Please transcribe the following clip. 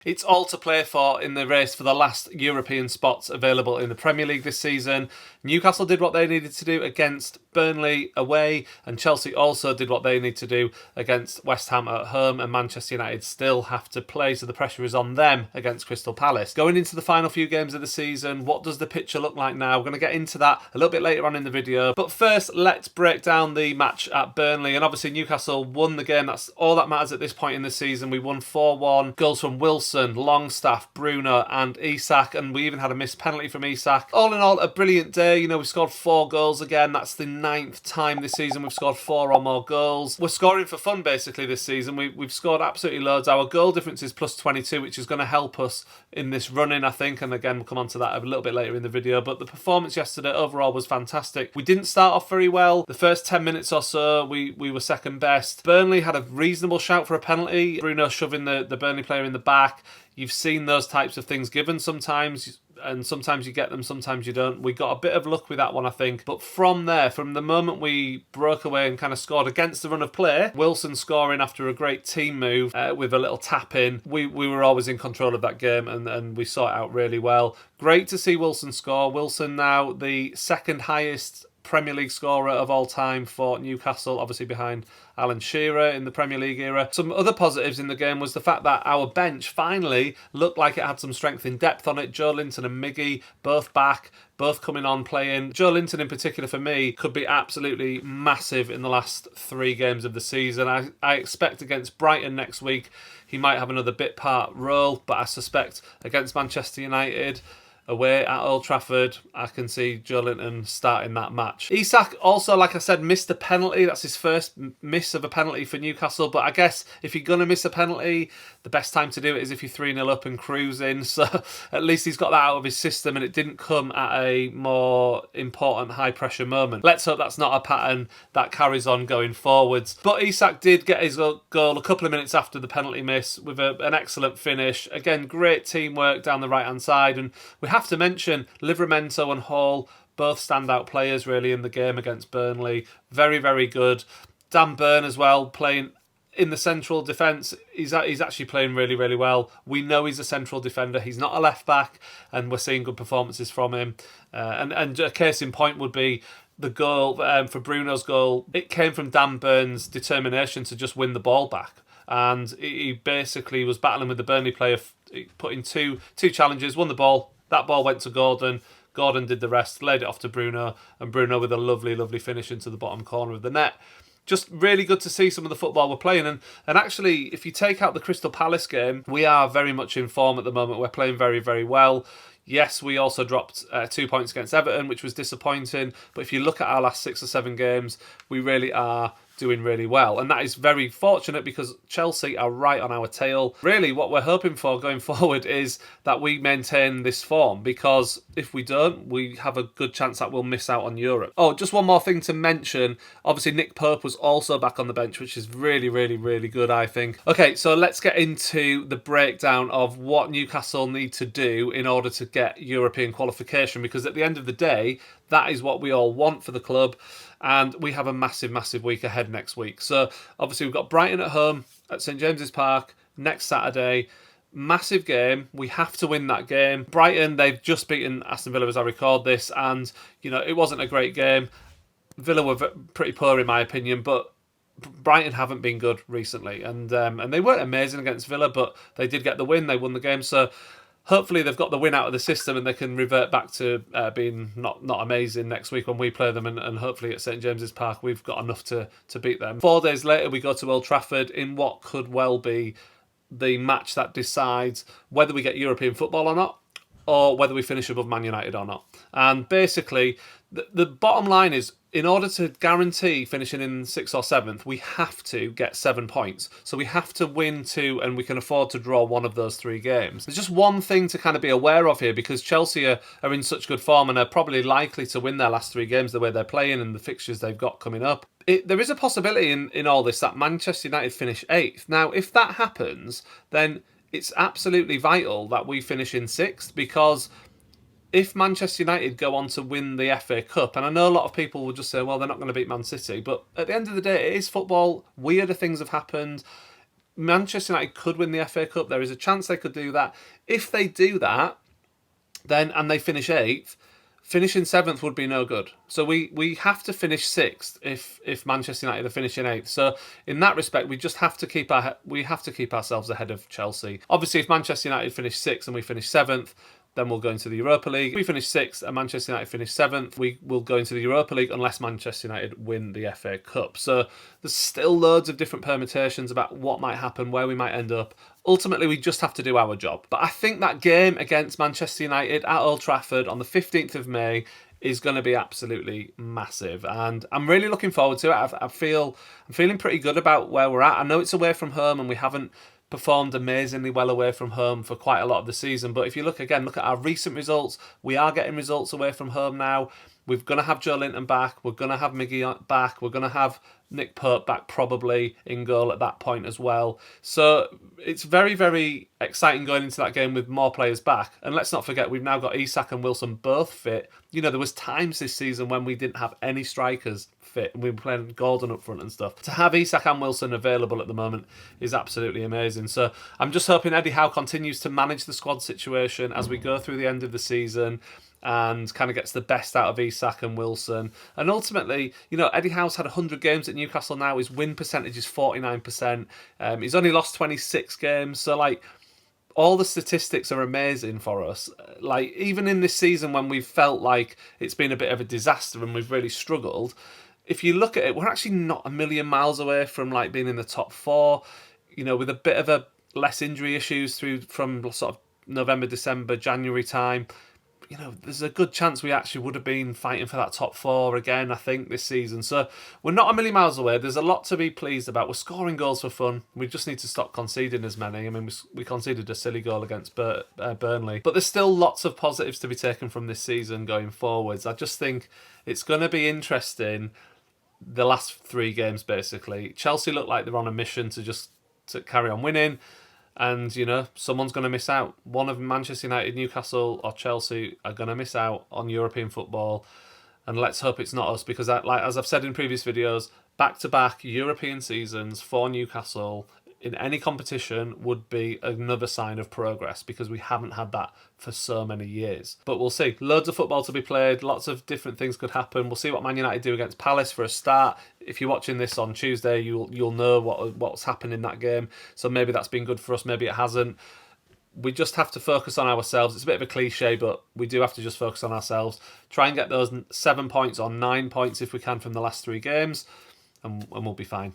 It's all to play for in the race for the last European spots available in the Premier League this season. Newcastle did what they needed to do against Burnley away, and Chelsea also did what they need to do against West Ham at home, and Manchester United still have to play, so the pressure is on them against Crystal Palace. Going into the final few games of the season, what does the picture look like now? We're going to get into that a little bit later on in the video, but first let's break down the match at Burnley. And obviously Newcastle won the game. That's all that matters at this point in the season. We won 4-1. Goals from Wilson, Longstaff, Bruno and Isak, and we even had a missed penalty from Isak. All in all, a brilliant day. You know, we scored 4 goals again. That's the 9th time this season we've scored 4 or more goals. We're scoring for fun basically this season. We've scored absolutely loads. Our goal difference is plus 22, which is going to help us in this run-in, I think, and again we'll come on to that a little bit later in the video. But the performance yesterday overall was fantastic. We didn't start off very well. The first 10 minutes or so we were second best. Burnley had a reasonable shout for a penalty. Bruno shoving the Burnley player in the back. You've seen those types of things given sometimes, and sometimes you get them, sometimes you don't. We got a bit of luck with that one, I think. But from there, from the moment we broke away and kind of scored against the run of play, Wilson scoring after a great team move with a little tap in, we were always in control of that game, and we saw it out really well. Great to see Wilson score. Wilson now the second highest Premier League scorer of all time for Newcastle, obviously behind Alan Shearer in the Premier League era. Some other positives in the game was the fact that our bench finally looked like it had some strength in depth on it. Joe Linton and Miggy, both back, both coming on playing. Joe Linton in particular for me could be absolutely massive in the last 3 games of the season. I expect against Brighton next week he might have another bit part role, but I suspect against Manchester United away at Old Trafford, I can see Joe Linton starting that match. Isak also, like I said, missed a penalty. That's his first miss of a penalty for Newcastle. But I guess if you're going to miss a penalty, the best time to do it is if you're 3-0 up and cruising. So at least he's got that out of his system, and it didn't come at a more important high-pressure moment. Let's hope that's not a pattern that carries on going forwards. But Isak did get his goal a couple of minutes after the penalty miss with an excellent finish. Again, great teamwork down the right-hand side, and we have to mention Livramento and Hall, both standout players really in the game against Burnley. Very, very good. Dan Burn as well, playing in the central defence. He's actually playing really, really well. We know he's a central defender. He's not a left back, and we're seeing good performances from him. And a case in point would be the goal for Bruno's goal. It came from Dan Burn's determination to just win the ball back. And he basically was battling with the Burnley player, put in two challenges, won the ball. That ball went to Gordon. Gordon did the rest, laid it off to Bruno, and Bruno with a lovely, lovely finish into the bottom corner of the net. Just really good to see some of the football we're playing. And actually, if you take out the Crystal Palace game, we are very much in form at the moment. We're playing very, very well. Yes, we also dropped 2 points against Everton, which was disappointing. But if you look at our last 6 or 7 games, we really are doing really well. And that is very fortunate because Chelsea are right on our tail. Really, what we're hoping for going forward is that we maintain this form, because if we don't, we have a good chance that we'll miss out on Europe. Oh, just one more thing to mention. Obviously, Nick Pope was also back on the bench, which is really, really, really good, I think. Okay, so let's get into the breakdown of what Newcastle need to do in order to get European qualification, because at the end of the day, that is what we all want for the club. And we have a massive, massive week ahead next week. So obviously we've got Brighton at home at St James's Park next Saturday. Massive game. We have to win that game. Brighton, they've just beaten Aston Villa as I record this, and you know it wasn't a great game. Villa were pretty poor in my opinion, but Brighton haven't been good recently, and they weren't amazing against Villa, but they did get the win. They won the game, so hopefully they've got the win out of the system and they can revert back to being not amazing next week when we play them, and hopefully at St James's Park we've got enough to beat them. 4 days later we go to Old Trafford in what could well be the match that decides whether we get European football or not, or whether we finish above Man United or not. And basically the bottom line is, in order to guarantee finishing in 6th or 7th, we have to get 7 points. So we have to win 2, and we can afford to draw one of those 3 games. There's just one thing to kind of be aware of here, because Chelsea are in such good form and are probably likely to win their last 3 games the way they're playing and the fixtures they've got coming up. There is a possibility in all this that Manchester United finish 8th. Now, if that happens, then it's absolutely vital that we finish in 6th, because if Manchester United go on to win the FA Cup, and I know a lot of people will just say, well, they're not going to beat Man City, but at the end of the day, it is football. Weirder things have happened. Manchester United could win the FA Cup. There is a chance they could do that. If they do that, then and they finish 8th, finishing 7th would be no good. So we have to finish 6th if Manchester United are finishing 8th. So in that respect, we just have to keep ourselves ahead of Chelsea. Obviously, if Manchester United finish 6th and we finish 7th, then we'll go into the Europa League. If we finish 6th and Manchester United finish 7th, we will go into the Europa League unless Manchester United win the FA Cup. So there's still loads of different permutations about what might happen, where we might end up. Ultimately, we just have to do our job. But I think that game against Manchester United at Old Trafford on the 15th of May is going to be absolutely massive, and I'm really looking forward to it. I'm feeling pretty good about where we're at. I know it's away from home and we haven't performed amazingly well away from home for quite a lot of the season, but if you look at our recent results, we are getting results away from home now. We're going to have Joe Linton back, we're going to have Miggy back, we're going to have Nick Pope back probably in goal at that point as well. So it's very, very exciting going into that game with more players back. And let's not forget, we've now got Isak and Wilson both fit. You know, there was times this season when we didn't have any strikers fit, and we were playing Gordon up front and stuff. To have Isak and Wilson available at the moment is absolutely amazing. So I'm just hoping Eddie Howe continues to manage the squad situation as we go through the end of the season, and kind of gets the best out of Isak and Wilson. And ultimately, you know, Eddie Howe's had 100 games at Newcastle now. His win percentage is 49%. He's only lost 26 games. So, like, all the statistics are amazing for us. Like, even in this season when we've felt like it's been a bit of a disaster and we've really struggled, if you look at it, we're actually not a million miles away from, like, being in the top 4, you know, with a bit of a less injury issues from sort of November, December, January time. You know, there's a good chance we actually would have been fighting for that top 4 again, I think, this season. So we're not a million miles away. There's a lot to be pleased about. We're scoring goals for fun. We just need to stop conceding as many. I mean, we conceded a silly goal against Burnley. But there's still lots of positives to be taken from this season going forwards. I just think it's going to be interesting, the last 3 games, basically. Chelsea look like they're on a mission to carry on winning. And, you know, someone's going to miss out. One of Manchester United, Newcastle or Chelsea are going to miss out on European football. And let's hope it's not us, because, as I've said in previous videos, back-to-back European seasons for Newcastle in any competition would be another sign of progress, because we haven't had that for so many years. But we'll see. Loads of football to be played. Lots of different things could happen. We'll see what Man United do against Palace for a start. If you're watching this on Tuesday, you'll know what's happened in that game. So maybe that's been good for us. Maybe it hasn't. We just have to focus on ourselves. It's a bit of a cliche, but we do have to just focus on ourselves. Try and get those 7 points or 9 points if we can from the last 3 games, and we'll be fine.